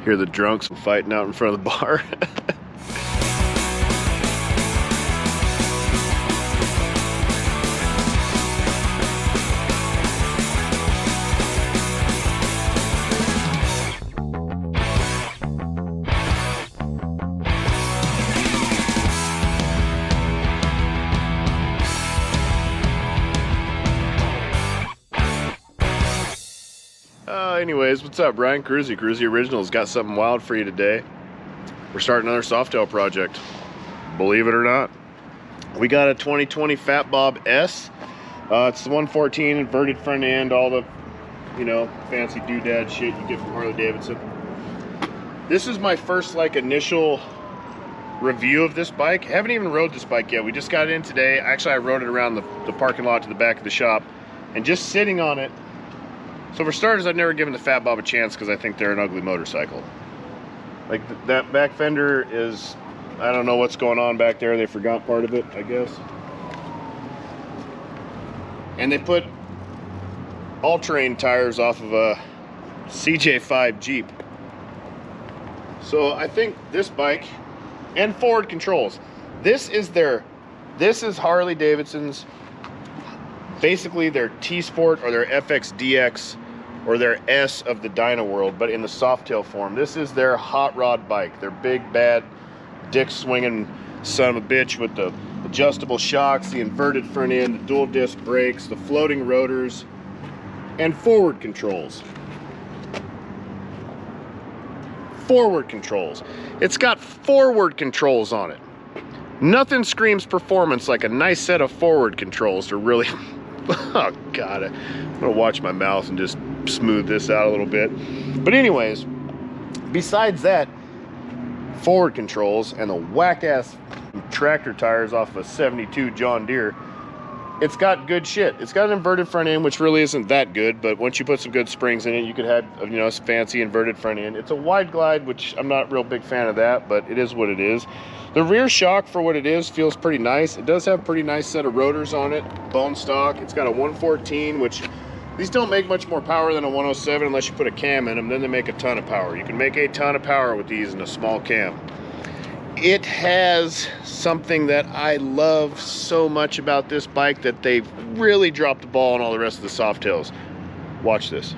Hear the drunks fighting out in front of the bar. Anyways, what's up, Brian? Kruesi Originals got something wild for you today. We're starting another Softail project. Believe it or not. We got a 2020 Fatbob S. It's the 114 inverted front end, all the, you know, fancy doodad shit you get from Harley Davidson. This is my first like initial review of this bike. I haven't even rode this bike yet. We just got it in today. Actually, I rode it around the parking lot to the back of the shop, and just sitting on it. So for starters, I've never given the Fatbob a chance because I think they're an ugly motorcycle. Like that back fender is, I don't know what's going on back there. They forgot part of it, I guess. And they put all-terrain tires off of a CJ5 Jeep. So I think this bike, and forward controls. This is Harley Davidson's, basically their T-Sport or their FXDX or their S of the Dyna world, but in the Softail form. This is their hot rod bike, their big bad dick swinging son of a bitch with the adjustable shocks, the inverted front end, the dual disc brakes, the floating rotors, and forward controls. Forward controls. It's got forward controls on it. Nothing screams performance like a nice set of forward controls to really oh god, I'm gonna watch my mouth and just smooth this out a little bit. But anyways, besides that, forward controls and the whack-ass tractor tires off of a 72 John Deere, it's got good shit. It's got an inverted front end, which really isn't that good, but once you put some good springs in it, you could have, you know, a fancy inverted front end. It's a wide glide, which I'm not a real big fan of that, but it is what it is. The rear shock, for what it is, feels pretty nice. It does have a pretty nice set of rotors on it, bone stock. It's got a 114, which these don't make much more power than a 107 unless you put a cam in them. Then they make a ton of power. You can make a ton of power with these in a small cam. It has something that I love so much about this bike that they've really dropped the ball on all the rest of the Softails. Watch this.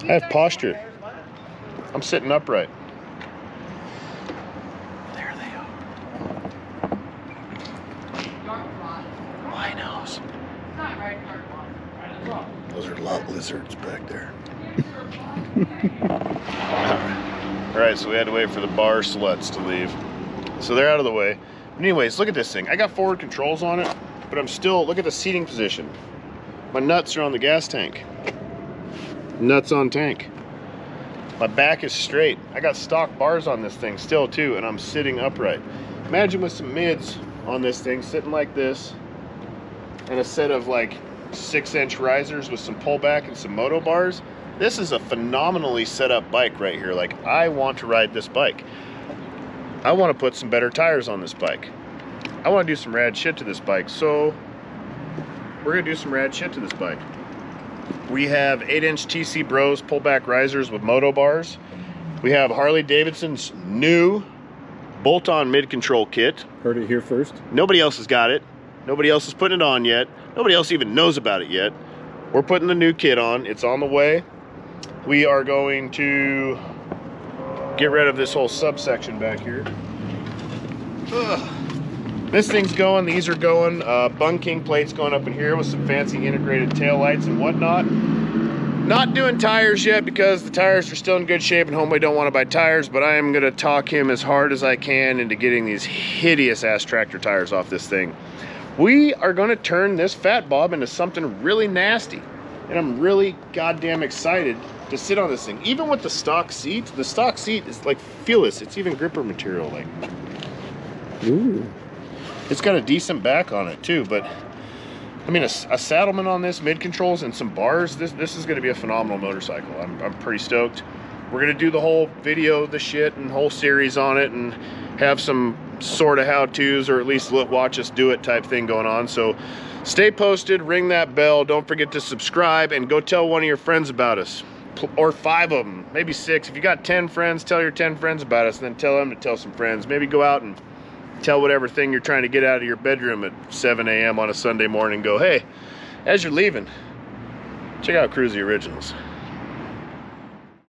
I have posture. I'm sitting upright. There they are. Rhinos. Those are lot lizards back there. Alright, so we had to wait for the bar sluts to leave. So they're out of the way. But anyways, look at this thing. I got forward controls on it, but I'm still, look at the seating position. My nuts are on the gas tank. Nuts on tank. My back is straight. I got stock bars on this thing still too, and I'm sitting upright. Imagine with some mids on this thing, sitting like this, and a set of like 6-inch risers with some pullback and some moto bars. This is a phenomenally set up bike right here. Like, I want to ride this bike. I want to put some better tires on this bike. I want to do some rad shit to this bike. So we're gonna do some rad shit to this bike. We have 8-inch TC Bros pullback risers with moto bars. We have Harley Davidson's new bolt-on mid-control kit. Heard it here first. Nobody else has got it. Nobody else is putting it on yet. Nobody else even knows about it yet. We're putting the new kit on. It's on the way. We are going to get rid of this whole subsection back here. Ugh. This thing's going, these are going, Bung King plates going up in here with some fancy integrated tail lights and whatnot. Not doing tires yet because the tires are still in good shape and Homeboy don't want to buy tires, but I am going to talk him as hard as I can into getting these hideous ass tractor tires off this thing. We are going to turn this Fatbob into something really nasty, and I'm really goddamn excited to sit on this thing. Even with the stock seat is like, feel this, it's even gripper material, like, ooh. It's got a decent back on it too, but I mean, a saddleman on this, mid controls and some bars, this is gonna be a phenomenal motorcycle. I'm pretty stoked. We're gonna do the whole video, the shit and whole series on it and have some sort of how-tos, or at least watch us do it type thing going on. So stay posted, ring that bell, don't forget to subscribe, and go tell one of your friends about us, or 5 of them, maybe 6. If you got 10 friends, tell your 10 friends about us, and then tell them to tell some friends. Maybe go out and tell whatever thing you're trying to get out of your bedroom at 7 a.m. on a Sunday morning. Go, hey, as you're leaving, check out Kruesi Originals.